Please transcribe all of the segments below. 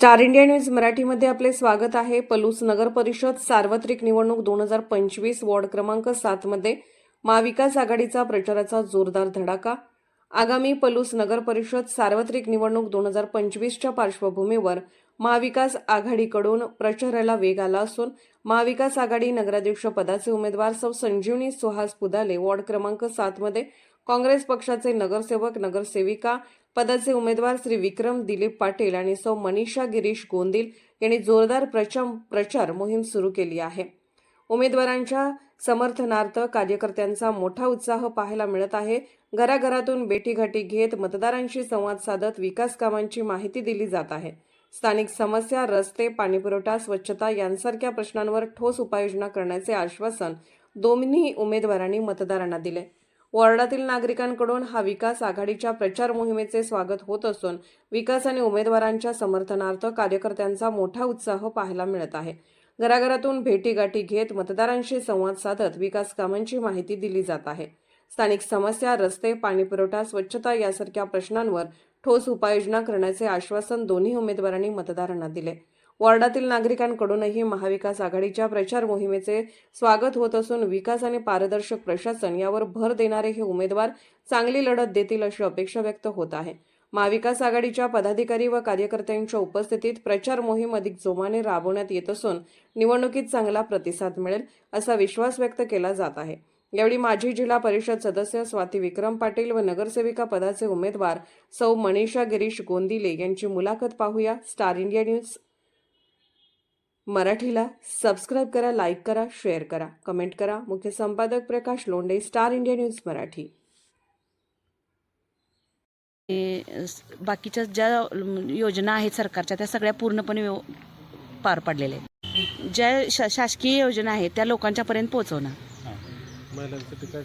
Star India news मराठीमध्ये आपले स्वागत आहे। पलूस नगर परिषद सार्वत्रिक निवडणूक 2025 वॉर्ड क्रमांक 7 मध्ये महाविकास आघाडीचा प्रचाराचा जोरदार धडाका। आगामी पलूस नगर परिषद सार्वत्रिक निवडणूक 2025च्या पार्श्वभूमीवर महाविकास आघाडीकडून प्रचाराला वेग आला असून महाविकास आघाडी नगराध्यक्ष पदाचे उमेदवार सौ संजीवनी सुहास पुदाले वॉर्ड क्रमांक 7 मध्ये काँग्रेस पक्षाचे नगरसेवक नगरसेविका पदाचे उमेदवार श्री विक्रम दिलीप पाटील आणि सौ मनीषा गिरीश गोंदिल यांनी जोरदार प्रचार मोहीम सुरू केली आहे। उमेदवारांच्या समर्थनार्थ कार्यकर्त्यांचा मोठा उत्साह पाहायला मिळत आहे। घराघरातून भेटीगाठी घेत मतदारांशी संवाद साधत विकास कामांची माहिती दिली जात आहे। स्थानिक समस्या, रस्ते, पाणीपुरवठा, स्वच्छता यांसारख्या प्रश्नांवर ठोस उपाययोजना करण्याचे आश्वासन दोन्ही उमेदवारांनी मतदारांना दिले। वॉर्डातील नागरिकांकडून हा विकास आघाडीच्या प्रचार मोहिमेचे स्वागत होत असून विकास आणि उमेदवारांच्या समर्थनार्थ कार्यकर्त्यांचा मोठा उत्साह पाहायला मिळत आहे। घराघरातून भेटीगाठी घेत मतदारांशी संवाद साधत विकास कामांची माहिती दिली जात आहे। स्थानिक समस्या, रस्ते, पाणीपुरवठा, स्वच्छता यासारख्या प्रश्नांवर ठोस उपाययोजना करण्याचे आश्वासन दोन्ही उमेदवारांनी मतदारांना दिले। वॉर्डातील नागरिकांकडूनही महाविकास आघाडीच्या प्रचार मोहिमेचे स्वागत होत असून विकास आणि पारदर्शक प्रशासन यावर भर देणारे हे उमेदवार चांगली लढत देतील अशी अपेक्षा व्यक्त होत आहे। महाविकास आघाडीच्या पदाधिकारी व कार्यकर्त्यांच्या उपस्थितीत प्रचार मोहीम अधिक जोमाने राबवण्यात येत असून निवडणुकीत चांगला प्रतिसाद मिळेल असा विश्वास व्यक्त केला जात आहे। यावेळी माजी जिल्हा परिषद सदस्य स्वाती विक्रम पाटील व नगरसेविका पदाचे उमेदवार सौ मनीषा गिरीश गोंदिले यांची मुलाखत पाहूया। स्टार इंडिया न्यूज मराठीला सबस्क्राइब करा, लाईक करा, शेअर करा, कमेंट करा। मुख्य संपादक Prakash Londhe, Star India news Marathi. बाकीच्या ज्या योजना आहेत सरकारच्या त्या सगळ्या पूर्णपणे पार पडलेल्या आहेत। ज्या शासकीय योजना आहेत त्या लोकांच्या पर्यंत पोहोचवणं,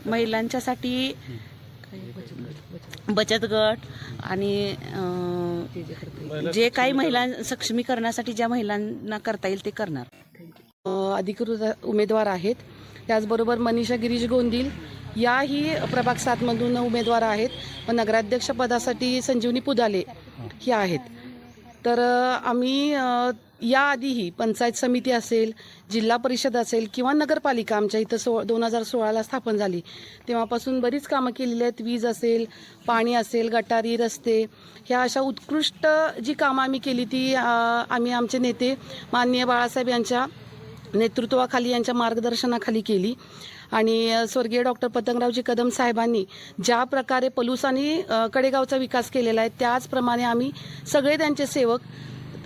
महिलांच्यासाठी बचत गट आणि जे काही महिला सक्षमीकरणासाठी ज्या महिलांना करता येईल ते करणार। अधिकृत उमेदवार आहेत। त्याचबरोबर मनीषा गिरीश गोंदिल याही प्रभाग 7 मधून उमेदवार आहेत व नगराध्यक्ष पदासाठी संजीवनी पुदाले ही आहेत। तर आम्ही याआधीही पंचायत समिती असेल, जिल्हा परिषद असेल किंवा नगरपालिका आमच्या इथं 2016ला स्थापन झाली तेव्हापासून बरीच कामं केलेली आहेत। वीज असेल, पाणी असेल, गटारी, रस्ते ह्या अशा उत्कृष्ट जी कामं आम्ही केली ती आम्ही आमचे नेते माननीय बाळासाहेब यांच्या नेतृत्वाखाली, यांच्या मार्गदर्शनाखाली केली। आणि स्वर्गीय डॉक्टर पतंगरावजी कदम साहेबांनी ज्या प्रकारे पलूस आणि कडेगावचा विकास केलेला आहे त्याचप्रमाणे आम्ही सगळे त्यांचे सेवक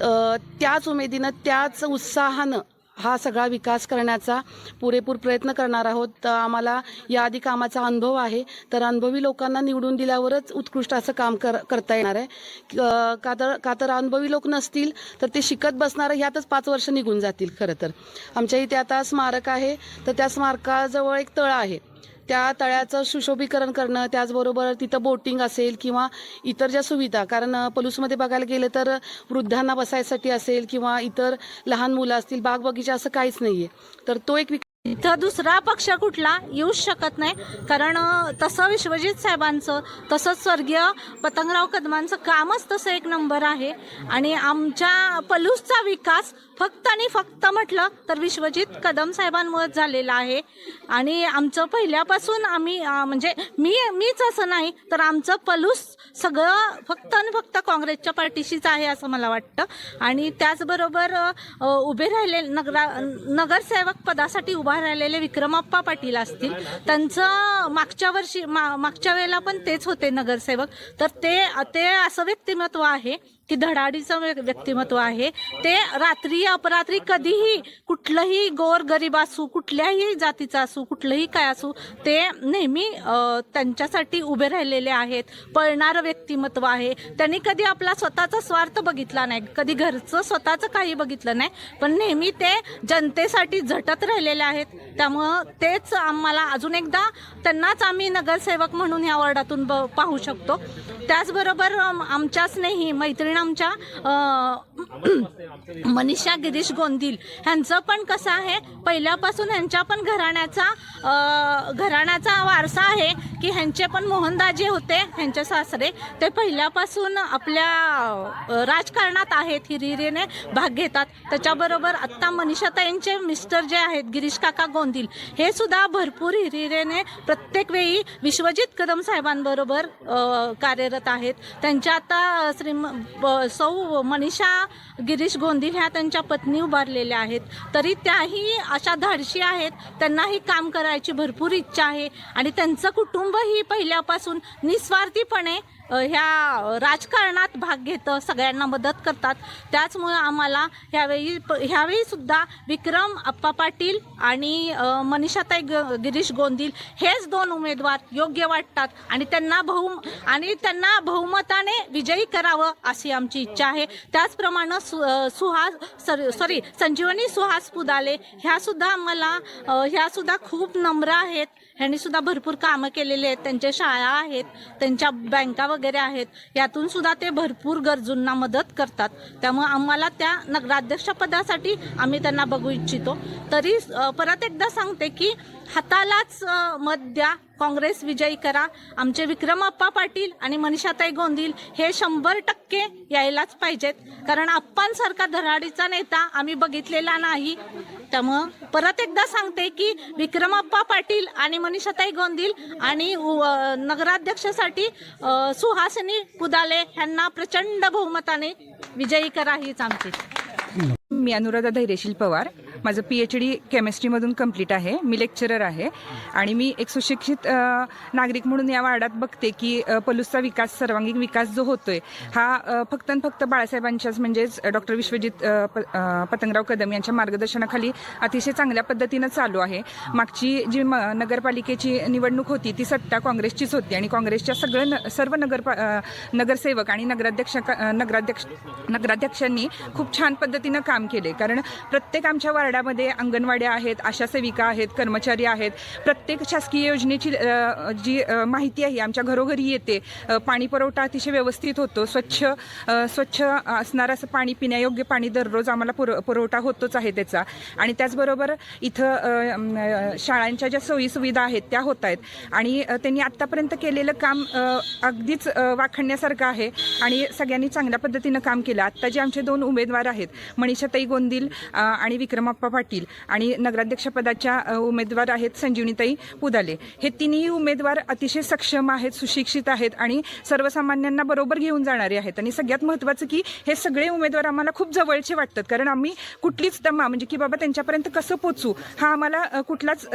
त्याच उमेदीनं, त्याच उत्साहानं हा सगळा विकास करण्याचा पुरेपूर प्रयत्न करणार आहोत। आम्हाला याआधी कामाचा अनुभव आहे, तर अनुभवी लोकांना निवडून दिल्यावरच उत्कृष्ट असं काम करता येणार आहे। का तर अनुभवी लोक नसतील तर ते शिकत बसणार, ह्यातच 5 वर्ष निघून जातील। खरं तर आमच्या इथे आता स्मारक आहे, तर त्या स्मारकाजवळ एक तळ आहे, त्या तळ्याचं सुशोभीकरण करणं, त्याचबरोबर तिथं बोटिंग असेल किंवा इतर ज्या सुविधा, कारण पलूसमध्ये बघायला गेलं तर वृद्धांना बसायसाठी असेल किंवा इतर लहान मुलं असतील, बाग बगीचा असं काहीच नाही आहे। तर तो एक इथं दुसरा पक्ष कुठला येऊच शकत नाही, कारण तसं विश्वजित साहेबांचं, तसंच स्वर्गीय पतंगराव कदमांचं कामच तसं एक नंबर आहे। आणि आमच्या पलूसचा विकास फक्त आणि फक्त म्हटलं तर विश्वजित कदम साहेबांमुळेच झालेला आहे। आणि आमचं पहिल्यापासून आम्ही म्हणजे मीच असं नाही तर आमचं पलूस सगळं फक्त आणि फक्त काँग्रेसच्या पार्टीशीच आहे असं मला वाटतं। आणि त्याचबरोबर उभे राहिलेले नगरसेवक पदासाठी उभा राहिलेले विक्रमप्पा पाटील असतील, त्यांचं मागच्या वेळेला पण तेच होते नगरसेवक, तर ते असं व्यक्तिमत्व आहे की धडाडीचं व्यक्तिमत्व आहे। ते रात्री अपरात्री कधीही कुठलंही गोर गरीब असू, कुठल्याही जातीचा असू, कुठलंही काय असू, ते नेहमी त्यांच्यासाठी उभे राहिलेले आहेत। पळणारं व्यक्तिमत्व आहे। त्यांनी कधी आपला स्वतःचा स्वार्थ बघितला नाही, कधी घरचं स्वतःचं काही बघितलं नाही, पण नेहमी ते जनतेसाठी झटत राहिलेले आहेत। त्यामुळं तेच आम्हाला अजून एकदा त्यांनाच आम्ही नगरसेवक म्हणून ह्या वॉर्डातून पाहू शकतो। त्याचबरोबर आमच्या स्नेही मैत्रिणी आमच्या मनीषा गिरीश गोंदील ह्यांचं पण कसं आहे, पहिल्यापासून ह्यांच्या पण घराण्याचा वारसा आहे की ह्यांचे पण मोहनदाजी होते, ह्यांचे सासरे ते पहिल्यापासून आपल्या राजकारणात आहेत, हिरिरीने भाग घेतात. त्याच्याबरोबर आत्ता मनीषाताईंचे मिस्टर जे आहेत गिरीश काका गोंदील हे सुद्धा भरपूर हिरिरीने प्रत्येक वेळी विश्वजित कदम साहेबांबरोबर कार्यरत आहेत. त्यांच्या आता सौ मनीषा गिरीश गोंदील ह्या त्यांच्या पत्नी उभारलेल्या आहेत, तरी त्याही अशा धाडशी आहेत, त्यांनाही काम करायची भरपूर इच्छा आहे आणि त्यांचं कुटुंबही पहिल्यापासून निस्वार्थीपणे ह्या राजकारणात भाग घेतं, सगळ्यांना मदत करतात. त्याचमुळे आम्हाला ह्यावेळी सुद्धा विक्रम आप्पा पाटील आणि मनीषाताई गिरीश गोंदील हेच दोन उमेदवार योग्य वाटतात आणि त्यांना बहुमताने विजयी करावं अशी आमची इच्छा आहे. त्याचप्रमाणे संजीवनी सुहास पुदाले ह्या सुद्धा खूप नम्र आहेत, ह्यांनी सुद्धा भरपूर कामं केलेली आहेत, त्यांच्या शाळा आहेत, त्यांच्या बँका वगैरे आहेत, यातून सुद्धा ते भरपूर गरजूंना मदत करतात. त्यामुळे आम्हाला त्या नगराध्यक्षपदासाठी आम्ही त्यांना बघू इच्छितो. तरी परत एकदा सांगते की हातालाच मत द्या, काँग्रेस विजयी करा. आमचे विक्रमप्पा पाटील आणि मनीषाताई गोंदील हे 100% यायलाच पाहिजेत, कारण आप्पांसारखा धडाडीचा नेता आम्ही बघितलेला नाही. त्यामुळं परत एकदा सांगते की विक्रमप्पा पाटील आणि मनीषाताई गोंदील आणि नगराध्यक्षासाठी सुहासिनी पुदाले यांना प्रचंड बहुमताने विजयी करा हीच आमची. मी अनुराधा धैर्यशील पवार, माझं PhD केमिस्ट्रीमधून कंप्लीट आहे, मी लेक्चरर आहे आणि मी एक सुशिक्षित नागरिक म्हणून या वार्डात बघते की पलूसचा विकास, सर्वांगीण विकास जो होतोय हा फक्त बाळासाहेबांच्याच म्हणजेच डॉक्टर विश्वजित पतंगराव कदम यांच्या मार्गदर्शनाखाली अतिशय चांगल्या पद्धतीनं चालू आहे. मागची जी नगरपालिकेची निवडणूक होती ती सत्ता काँग्रेसचीच होती आणि काँग्रेसच्या सर्व नगरसेवक आणि नगराध्यक्षांनी खूप छान पद्धतीनं काम केले. कारण प्रत्येक आमच्या वार्डामध्ये अंगणवाड्या आहेत, आशा सेविका आहेत, कर्मचारी आहेत. प्रत्येक शासकीय योजनेची जी माहिती आहे आमच्या घरोघरी येते. पाणी पुरवठा अतिशय व्यवस्थित होतो, स्वच्छ असणारं असं पाणी, पिण्यायोग्य पाणी दररोज आम्हाला पुरवठा होतोच आहे त्याचा. आणि त्याचबरोबर इथं शाळांच्या ज्या सोयीसुविधा आहेत त्या होत आहेत आणि त्यांनी आत्तापर्यंत केलेलं काम अगदीच वाखाणण्यासारखं आहे आणि सगळ्यांनी चांगल्या पद्धतीनं काम केलं. आत्ता जे आमचे 2 उमेदवार आहेत मनीषाताई गोंदील आणि विक्रमप्पा पाटील आणि नगराध्यक्षपदाच्या उमेदवार आहेत संजीवनीताई पुदाले, हे तिन्ही उमेदवार अतिशय सक्षम आहेत, सुशिक्षित आहेत आणि सर्वसामान्यांना बरोबर घेऊन जाणारे आहेत. आणि सगळ्यात महत्त्वाचं की हे सगळे उमेदवार आम्हाला खूप जवळचे वाटतात, कारण आम्ही कुठलीच दमा म्हणजे की बाबा त्यांच्यापर्यंत कसं पोचू हा आम्हाला कुठलाच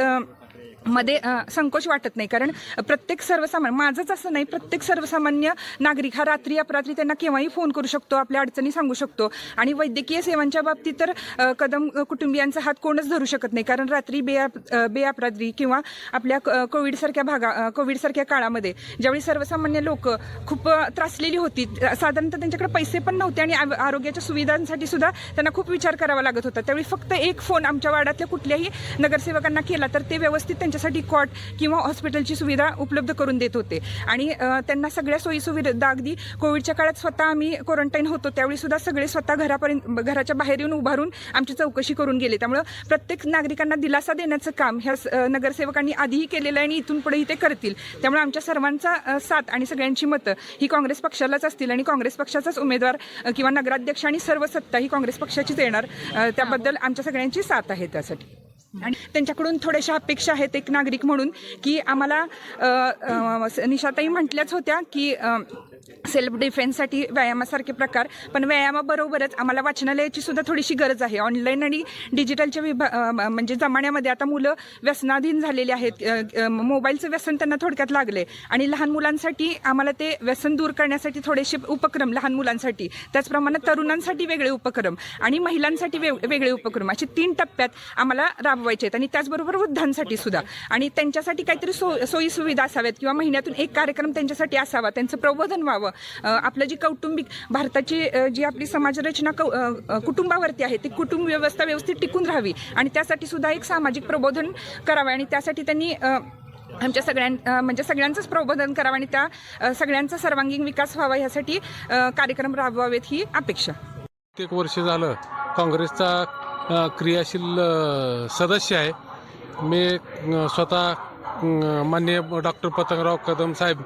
मध्ये संकोच वाटत नाही. कारण प्रत्येक सर्वसामान्य, माझंच असं नाही, प्रत्येक सर्वसामान्य नागरिक हा रात्री अपरात्री त्यांना केव्हाही फोन करू शकतो, आपल्या अडचणी सांगू शकतो. आणि वैद्यकीय सेवांच्या बाबतीत तर कदम कुटुंबियांचा हात कोणच धरू शकत नाही, कारण रात्री बेअपरात्री किंवा आपल्या कोविडसारख्या काळामध्ये ज्यावेळी सर्वसामान्य लोक खूप त्रासलेली होती, साधारणतः त्यांच्याकडे पैसे पण नव्हते आणि आरोग्याच्या सुविधांसाठी सुद्धा त्यांना खूप विचार करावा लागत होता. त्यावेळी फक्त एक फोन आमच्या वार्डातल्या कुठल्याही नगरसेवकांना केला तर ते व्यवस्थित त्यांच्यासाठी कॉट किंवा हॉस्पिटलची सुविधा उपलब्ध करून देत होते. आणि त्यांना सगळ्या सोयीसुविधा अगदी कोविडच्या काळात स्वतः आम्ही क्वारंटाईन होतो त्यावेळी सुद्धा सगळे स्वतः घराच्या बाहेर येऊन उभारून आमची चौकशी करून गेले. त्यामुळे प्रत्येक नागरिकांना दिलासा देण्याचं काम ह्या नगरसेवकांनी आधीही केलेलं आहे आणि इथून पुढेही ते करतील. त्यामुळे आमच्या सर्वांचा साथ आणि सगळ्यांची मतं ही काँग्रेस पक्षालाच असतील आणि काँग्रेस पक्षाचाच उमेदवार किंवा नगराध्यक्ष आणि सर्व सत्ता ही काँग्रेस पक्षाचीच येणार. त्याबद्दल आमच्या सगळ्यांची साथ आहे त्यासाठी. आणि त्यांच्याकडून थोड्याशा अपेक्षा आहेत एक नागरिक म्हणून की आम्हाला निशाताई म्हटल्याच होत्या की सेल्फ डिफेन्ससाठी व्यायामासारखे प्रकार, पण व्यायामाबरोबरच आम्हाला वाचनालयाची सुद्धा थोडीशी गरज आहे. ऑनलाईन आणि डिजिटलच्या म्हणजे जमान्यामध्ये आता मुलं व्यसनाधीन झालेली आहेत, मोबाईलचं व्यसन त्यांना थोडक्यात लागले आणि लहान मुलांसाठी आम्हाला ते व्यसन दूर करण्यासाठी थोडेसे उपक्रम, लहान मुलांसाठी, त्याचप्रमाणे तरुणांसाठी वेगळे उपक्रम आणि महिलांसाठी वेगळे उपक्रम असे 3 टप्प्यात आम्हाला राबवायचे आहेत. आणि त्याचबरोबर वृद्धांसाठी सुद्धा, आणि त्यांच्यासाठी काहीतरी सोयी सुविधा असाव्यात किंवा महिन्यातून एक कार्यक्रम त्यांच्यासाठी असावा, त्यांचं प्रबोधन व्हावं. आपलं जी कौटुंबिक भारताची जी आपली समाजरचना कुटुंबावरती आहे ती कुटुंब व्यवस्था व्यवस्थित टिकून राहावी आणि त्यासाठी सुद्धा एक सामाजिक प्रबोधन करावे. आणि त्यासाठी त्यांनी आमच्या म्हणजे सगळ्यांचंच प्रबोधन करावं आणि त्या सगळ्यांचा सर्वांगीण विकास व्हावा ह्यासाठी कार्यक्रम राबवावेत ही अपेक्षा. प्रत्येक वर्ष झालं काँग्रेसचा क्रियाशील सदस्य आहे. मी स्वतः माननीय डॉक्टर पतंगराव कदम साहेब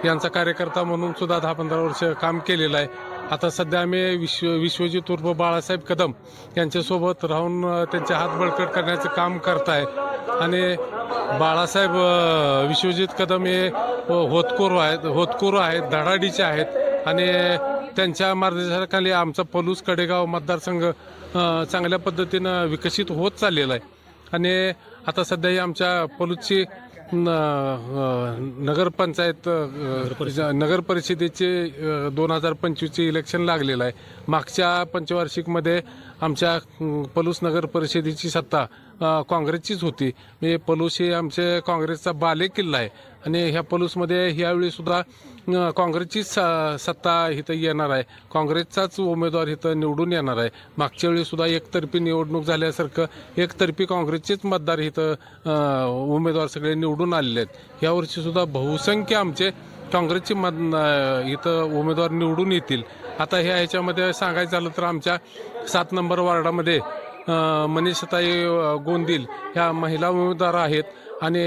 यांचा कार्यकर्ता म्हणून सुद्धा 10-15 वर्ष काम केलेलं आहे. आता सध्या आम्ही विश्वजित उर्फ बाळासाहेब कदम यांच्यासोबत राहून त्यांचे हात बळकट करण्याचं काम करत आहे. आणि बाळासाहेब विश्वजित कदम हे होतकरू आहेत, धडाडीचे आहेत आणि त्यांच्या मार्गदर्शनाखाली आमचा पलूस कडेगाव मतदारसंघ चांगल्या पद्धतीनं विकसित होत चाललेला आहे. आणि आता सध्याही आमच्या पलूसची नगर परिषदेचे 2025चे इलेक्शन लागलेलं आहे. मागच्या पंचवार्षिकमध्ये आमच्या पलूस नगर परिषदेची सत्ता काँग्रेसचीच होती. म्हणजे पलूस हे आमचे काँग्रेसचा बालेकिल्ला आहे आणि ह्या पलूसमध्ये ह्यावेळी सुद्धा काँग्रेसचीच सत्ता इथं येणार आहे. काँग्रेसचाच उमेदवार इथं निवडून येणार आहे. मागच्या वेळी सुद्धा एकतर्फी निवडणूक झाल्यासारखं एकतर्फी काँग्रेसचेच मतदार इथं उमेदवार सगळे निवडून आलेले आहेत. यावर्षी सुद्धा बहुसंख्य आमचे काँग्रेसचे इथं उमेदवार निवडून येतील. आता ह्याच्यामध्ये सांगायचं झालं तर आमच्या 7 नंबर वार्डामध्ये मनीषाताई गोंदील ह्या महिला उमेदवार आहेत आणि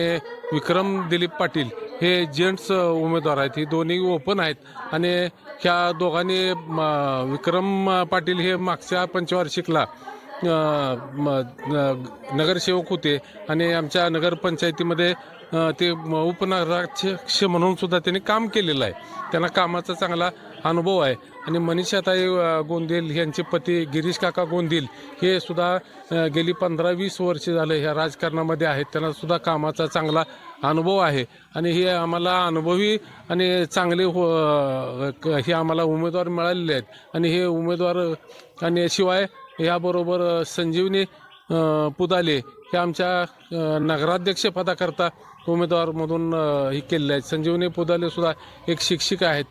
विक्रम दिलीप पाटील हे जेंट्स उमेदवार आहेत. ही दोन्ही ओपन आहेत आणि ह्या दोघांनी विक्रम पाटील हे मागच्या पंचवार्षिकला नगरसेवक होते आणि आमच्या नगरपंचायतीमध्ये ते उपनगराध्यक्ष म्हणून सुद्धा त्यांनी काम केलेलं आहे. त्यांना कामाचा चांगला अनुभव आहे. आणि मनीषाताई गोंदील यांचे पती गिरीश काका गोंदील हे सुद्धा गेली 15-20 वर्षे झाले ह्या राजकारणामध्ये आहेत. त्यांना सुद्धा कामाचा चांगला अनुभव आहे आणि हे आम्हाला अनुभवी आणि चांगले हे आम्हाला उमेदवार मिळालेले आहेत. आणि हे उमेदवार आणि शिवाय याबरोबर संजीवनी पुदाले हे आमच्या नगराध्यक्षपदाकरता उमेदवारमधून हे केलेले आहेत. संजीवनी पुदाले सुद्धा एक शिक्षिका आहेत,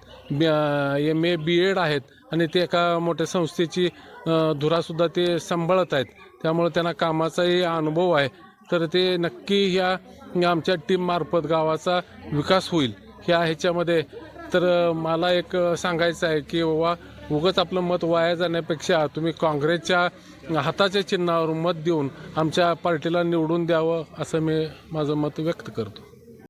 MA BEd आहेत आणि ते एका मोठ्या संस्थेची धुरासुद्धा ते सांभाळत आहेत. त्यामुळे त्यांना कामाचाही अनुभव आहे. तर ते नक्की ह्या आमच्या टीममार्फत गावाचा विकास होईल ह्याच्यामध्ये. तर मला एक सांगायचं आहे की बाबा उगाच आपलं मत वाया जाण्यापेक्षा तुम्ही काँग्रेसच्या हाताच्या चिन्हावर मत देऊन आमच्या पार्टीला निवडून द्यावं असं मी माझं मत व्यक्त करतो.